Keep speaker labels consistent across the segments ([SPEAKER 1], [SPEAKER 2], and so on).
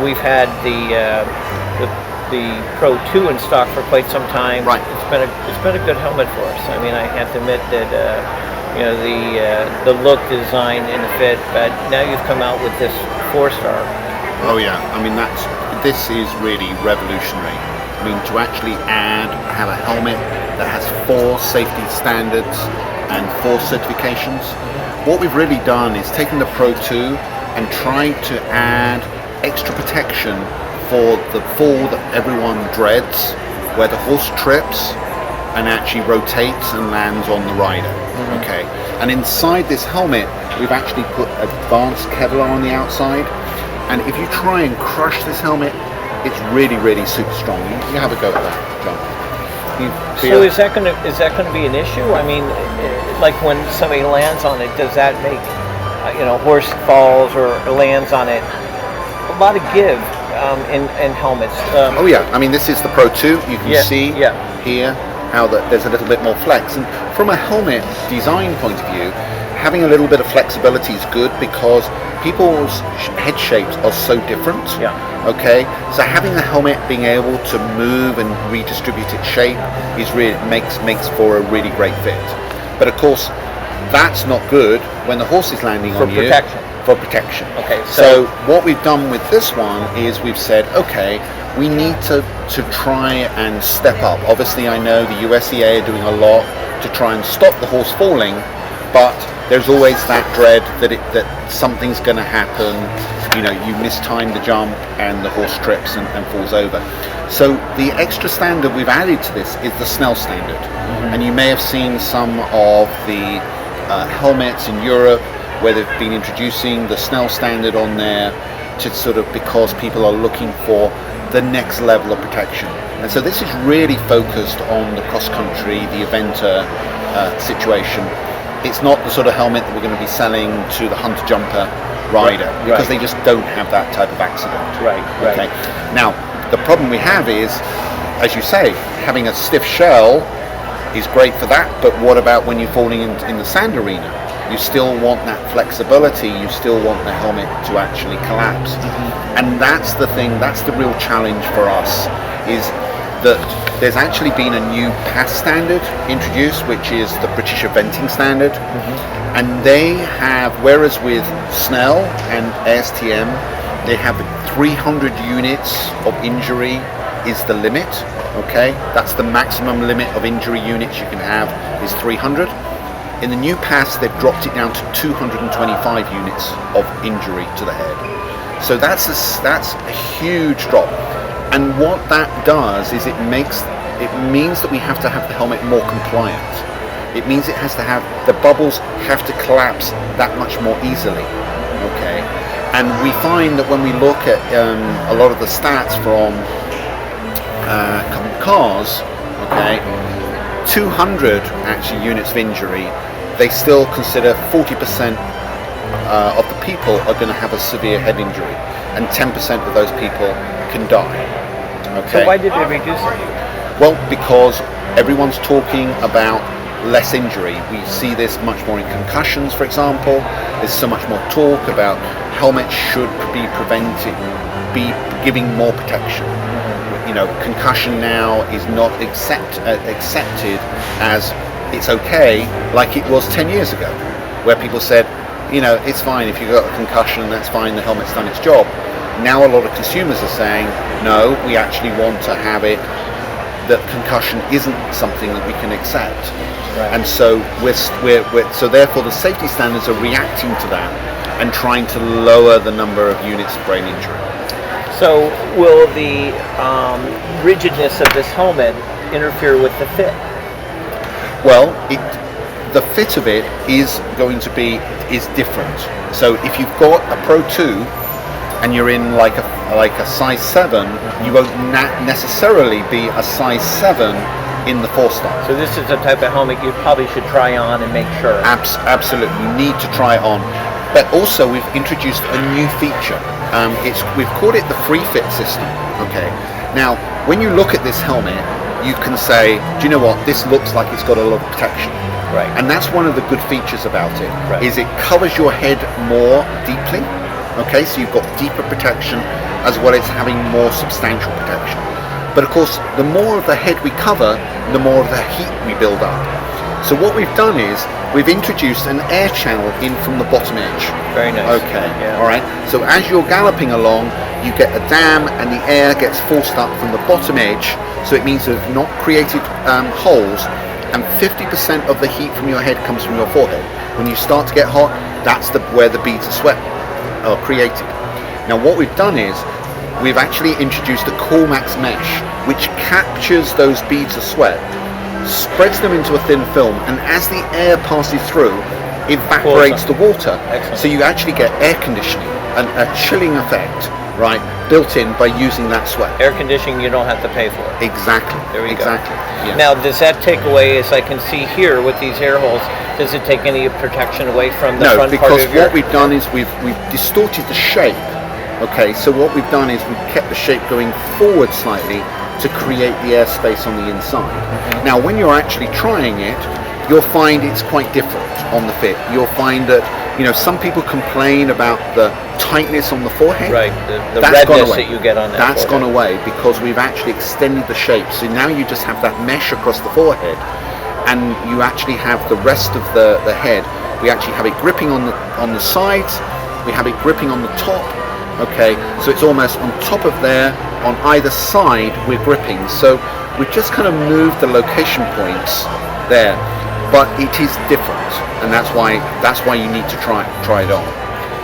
[SPEAKER 1] we've had the Pro 2 in stock for quite some time.
[SPEAKER 2] Right.
[SPEAKER 1] It's been a good helmet for us. I mean, I have to admit that the look, design, and the fit. But now you've come out with this 4-star.
[SPEAKER 2] Oh yeah, I mean this is really revolutionary. I mean, to actually have a helmet that has 4 safety standards and 4 certifications. What we've really done is taken the Pro 2 and tried to add extra protection for the fall that everyone dreads, where the horse trips and actually rotates and lands on the rider. Okay, and inside this helmet we've actually put advanced Kevlar on the outside, and if you try and crush this helmet, it's really, really super strong. You have a go at that, John.
[SPEAKER 1] So is that going to be an issue? I mean, like when somebody lands on it, does that make horse falls or lands on it? A lot of give in helmets.
[SPEAKER 2] Oh yeah, I mean this is the Pro 2. You can see here how there's a little bit more flex, and from a helmet design point of view, having a little bit of flexibility is good because people's head shapes are so different.
[SPEAKER 1] Yeah.
[SPEAKER 2] Okay, so having the helmet being able to move and redistribute its shape is really makes for a really great fit. But of course, that's not good when the horse is landing on you. For protection.
[SPEAKER 1] Okay.
[SPEAKER 2] So what we've done with this one is we've said, okay, we need to try and step up. Obviously, I know the USEA are doing a lot to try and stop the horse falling, but there's always that dread that something's going to happen. You mistime the jump and the horse trips and falls over. So the extra standard we've added to this is the SNELL standard. And you may have seen some of the helmets in Europe where they've been introducing the SNELL standard on there to sort of because people are looking for the next level of protection. And so this is really focused on the cross-country, the eventer situation. It's not the sort of helmet that we're going to be selling to the hunter-jumper rider because they just don't have that type of accident.
[SPEAKER 1] Right.
[SPEAKER 2] Okay. Now, the problem we have is, as you say, having a stiff shell is great for that, but what about when you're falling in the sand arena? You still want that flexibility, you still want the helmet to actually collapse. And that's the thing, that's the real challenge for us, is that there's actually been a new PAS standard introduced, which is the British Eventing Standard. And they have, whereas with SNELL and ASTM, they have 300 units of injury is the limit, okay? That's the maximum limit of injury units you can have is 300. In the new PAS, they've dropped it down to 225 units of injury to the head. So that's a huge drop. And what that does is it means that we have to have the helmet more compliant. It means it has to have, the bubbles have to collapse that much more easily, okay? And we find that when we look at a lot of the stats from cars, okay, 200 actually units of injury, they still consider 40% of the people are going to have a severe head injury, and 10% of those people can die. Okay.
[SPEAKER 1] So why did they reduce it?
[SPEAKER 2] Well, because everyone's talking about less injury. We see this much more in concussions, for example. There's so much more talk about helmets should be giving more protection. Concussion now is not accepted as it's okay, like it was 10 years ago, where people said, it's fine if you've got a concussion, that's fine, the helmet's done its job. Now a lot of consumers are saying, no, we actually want to have it, that concussion isn't something that we can accept. Right. And so so therefore the safety standards are reacting to that and trying to lower the number of units of brain injury.
[SPEAKER 1] So will the rigidness of this helmet interfere with the fit?
[SPEAKER 2] Well, the fit of it is going to be different. So if you've got a Pro 2 and you're in like a size 7, you won't necessarily be a size 7 in the 4-star.
[SPEAKER 1] So this is the type of helmet you probably should try on and make sure.
[SPEAKER 2] Absolutely, you need to try it on. But also we've introduced a new feature. We've called it the free fit system. Okay. Now, when you look at this helmet, you can say, do you know what? This looks like it's got a lot of protection.
[SPEAKER 1] Right.
[SPEAKER 2] And that's one of the good features about it.
[SPEAKER 1] Right.
[SPEAKER 2] Is it covers your head more deeply. Okay, so you've got deeper protection, as well as having more substantial protection. But of course, the more of the head we cover, the more of the heat we build up. So what we've done is we've introduced an air channel in from the bottom edge.
[SPEAKER 1] Very nice.
[SPEAKER 2] Okay,
[SPEAKER 1] Yeah.
[SPEAKER 2] all right. So as you're galloping along, you get a dam and the air gets forced up from the bottom edge. So it means we've not created holes, and 50% of the heat from your head comes from your forehead. When you start to get hot, that's where the beads of sweat are created. Now what we've done is we've actually introduced a Coolmax mesh, which captures those beads of sweat, spreads them into a thin film, and as the air passes through, evaporates the water.
[SPEAKER 1] Excellent.
[SPEAKER 2] So you actually get air conditioning and a chilling effect, right, built in by using that sweat.
[SPEAKER 1] Air conditioning you don't have to pay for.
[SPEAKER 2] Exactly.
[SPEAKER 1] There we
[SPEAKER 2] exactly.
[SPEAKER 1] go.
[SPEAKER 2] Yeah.
[SPEAKER 1] Now, does that take away, as I can see here with these air holes, does it take any protection away from the front part
[SPEAKER 2] because
[SPEAKER 1] of your...
[SPEAKER 2] what we've done is we've distorted the shape. Okay, so what we've done is we've kept the shape going forward slightly to create the airspace on the inside.
[SPEAKER 1] Mm-hmm.
[SPEAKER 2] Now, when you're actually trying it, you'll find it's quite different on the fit. You'll find that, some people complain about the tightness on the forehead.
[SPEAKER 1] Right, the
[SPEAKER 2] That's gone
[SPEAKER 1] redness
[SPEAKER 2] away.
[SPEAKER 1] that you get on that
[SPEAKER 2] That's
[SPEAKER 1] forehead.
[SPEAKER 2] gone away because we've actually extended the shape. So now you just have that mesh across the forehead, and you actually have the rest of the head. We actually have it gripping on the sides. We have it gripping on the top. Okay, so it's almost on top of there, on either side we're gripping. So we've just kind of moved the location points there, but it is different, and that's why you need to try it on.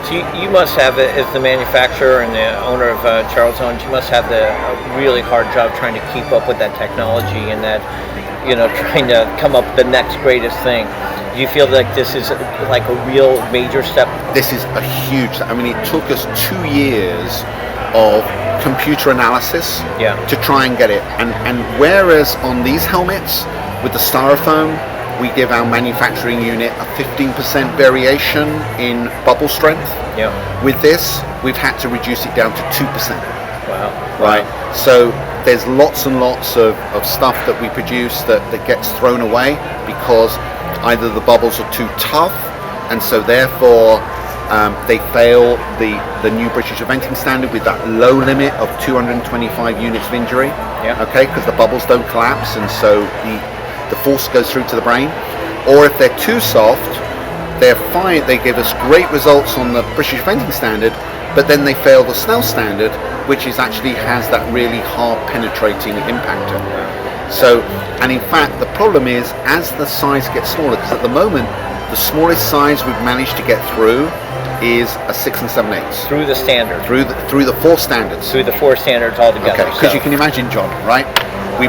[SPEAKER 1] So you must have, as the manufacturer and the owner of Charles Owen, you must have a really hard job trying to keep up with that technology and that, trying to come up with the next greatest thing. Do you feel like this is like a real major step?
[SPEAKER 2] This is a huge, it took us 2 years of computer analysis to try and get it. And whereas on these helmets, with the styrofoam, we give our manufacturing unit a 15% variation in bubble strength.
[SPEAKER 1] Yeah.
[SPEAKER 2] With this, we've had to reduce it down to 2%.
[SPEAKER 1] Wow.
[SPEAKER 2] Right. So there's lots and lots of stuff that we produce that gets thrown away because either the bubbles are too tough, and so therefore they fail the new British eventing standard with that low limit of 225 units of injury.
[SPEAKER 1] Yeah.
[SPEAKER 2] Okay, because the bubbles don't collapse, and so the force goes through to the brain. Or if they're too soft, they're fine. They give us great results on the British eventing standard, but then they fail the SNELL standard, which actually has that really hard penetrating impactor. So, and in fact, the problem is as the size gets smaller, because at the moment the smallest size we've managed to get through is a 6 7/8
[SPEAKER 1] Through the standard.
[SPEAKER 2] through the 4 standards.
[SPEAKER 1] Through the 4 standards altogether.
[SPEAKER 2] Okay, because you can imagine, John, right? We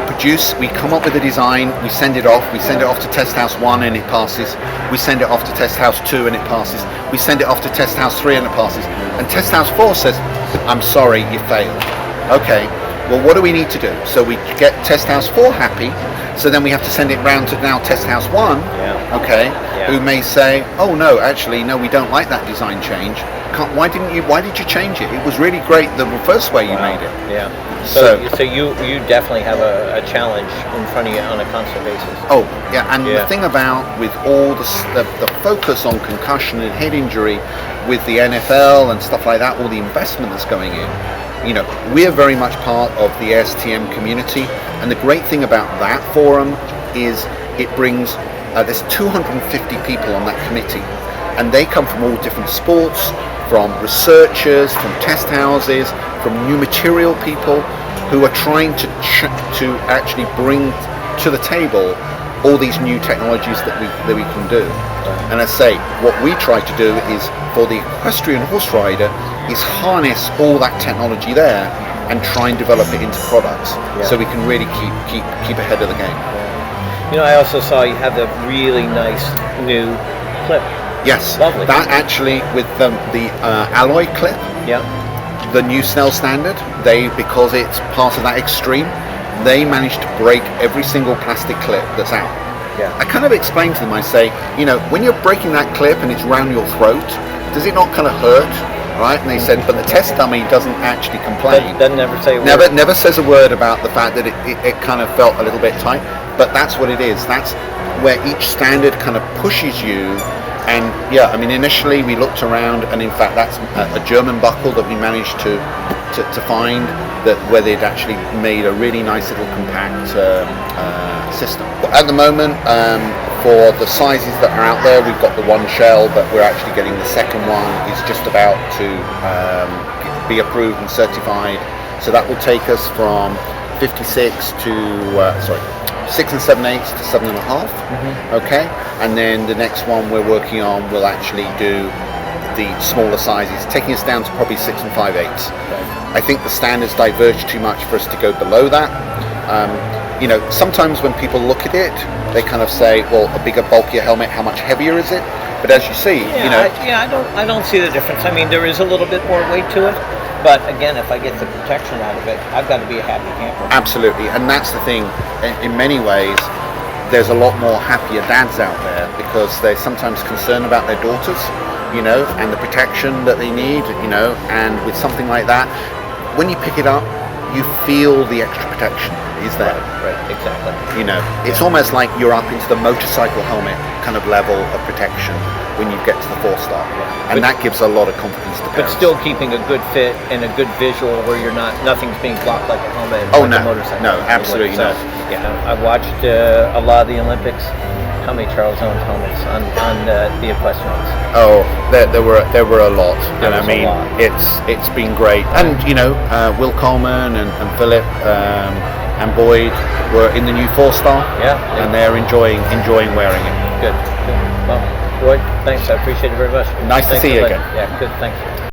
[SPEAKER 2] come up with a design, we send it off to Test House 1 and it passes, we send it off to Test House 2 and it passes, we send it off to Test House 3 and it passes, and Test House 4 says, I'm sorry, you failed. Okay, well what do we need to do? So we get Test House 4 happy, so then we have to send it round to now Test House 1, who may say, oh no, actually, no, we don't like that design change. Why did you change it? It was really great the first way you made it.
[SPEAKER 1] Yeah. So you definitely have a challenge in front of you on a constant basis.
[SPEAKER 2] Oh, yeah, and the thing about with all the focus on concussion and head injury with the NFL and stuff like that, all the investment that's going in, we are very much part of the ASTM community, and the great thing about that forum is it brings, there's 250 people on that committee, and they come from all different sports, from researchers, from test houses, from new material people who are trying to actually bring to the table all these new technologies that we can do. And I say, what we try to do is, for the equestrian horse rider, is harness all that technology there and try and develop it into products, so we can really keep ahead of the game.
[SPEAKER 1] I also saw you have the really nice new clip.
[SPEAKER 2] Yes,
[SPEAKER 1] lovely.
[SPEAKER 2] That actually with the alloy clip.
[SPEAKER 1] Yeah.
[SPEAKER 2] The new SNELL standard, because it's part of that extreme, they managed to break every single plastic clip that's out.
[SPEAKER 1] Yeah.
[SPEAKER 2] I kind of explain to them, I say, when you're breaking that clip and it's around your throat, does it not kind of hurt? Right? And they said, but the test dummy doesn't actually complain.
[SPEAKER 1] Doesn't ever say a word.
[SPEAKER 2] Never says a word about the fact that it kind of felt a little bit tight, but that's what it is. That's where each standard kind of pushes you And yeah, I mean, initially we looked around, and in fact, that's a German buckle that we managed to find that where they'd actually made a really nice little compact system. At the moment, for the sizes that are out there, we've got the one shell, but we're actually getting the second one. It's just about to be approved and certified. So that will take us from 56 to 6 7/8 to 7.5. Okay, and then the next one we're working on will actually do the smaller sizes, taking us down to probably 6 5/8. I think the standards diverge too much for us to go below that. You know, sometimes when people look at it, they kind of say, well, a bigger, bulkier helmet, how much heavier is it? But as you see, you know,
[SPEAKER 1] I don't see the difference. I mean, there is a little bit more weight to it, but again, if I get the protection out of it, I've got to be a happy camper.
[SPEAKER 2] Absolutely, and that's the thing. In many ways, there's a lot more happier dads out there because they're sometimes concerned about their daughters, you know, and the protection that they need, you know, and with something like that, when you pick it up, you feel the extra protection is there.
[SPEAKER 1] Right, exactly.
[SPEAKER 2] You know, it's almost like you're up into the motorcycle helmet kind of level of protection when you get to the 4-star, and that gives a lot of confidence to
[SPEAKER 1] But
[SPEAKER 2] parents.
[SPEAKER 1] still keeping a good fit and a good visual where you're nothing's being blocked like a helmet.
[SPEAKER 2] Oh,
[SPEAKER 1] like
[SPEAKER 2] no.
[SPEAKER 1] a motorcycle.
[SPEAKER 2] No, absolutely
[SPEAKER 1] so,
[SPEAKER 2] not.
[SPEAKER 1] Yeah, I watched a lot of the Olympics. How many Charles Owen helmets on the equestrians?
[SPEAKER 2] Oh, there were a lot,
[SPEAKER 1] There
[SPEAKER 2] and I
[SPEAKER 1] was a
[SPEAKER 2] mean
[SPEAKER 1] lot.
[SPEAKER 2] it's been great. And you know, Will Coleman and Philip and Boyd were in the new 4-star, and they're enjoying wearing it.
[SPEAKER 1] Good. Well, Roy, thanks. I appreciate it very much.
[SPEAKER 2] Nice to
[SPEAKER 1] Thanks
[SPEAKER 2] see
[SPEAKER 1] for
[SPEAKER 2] you
[SPEAKER 1] letting-
[SPEAKER 2] again.
[SPEAKER 1] Yeah, good. Thanks.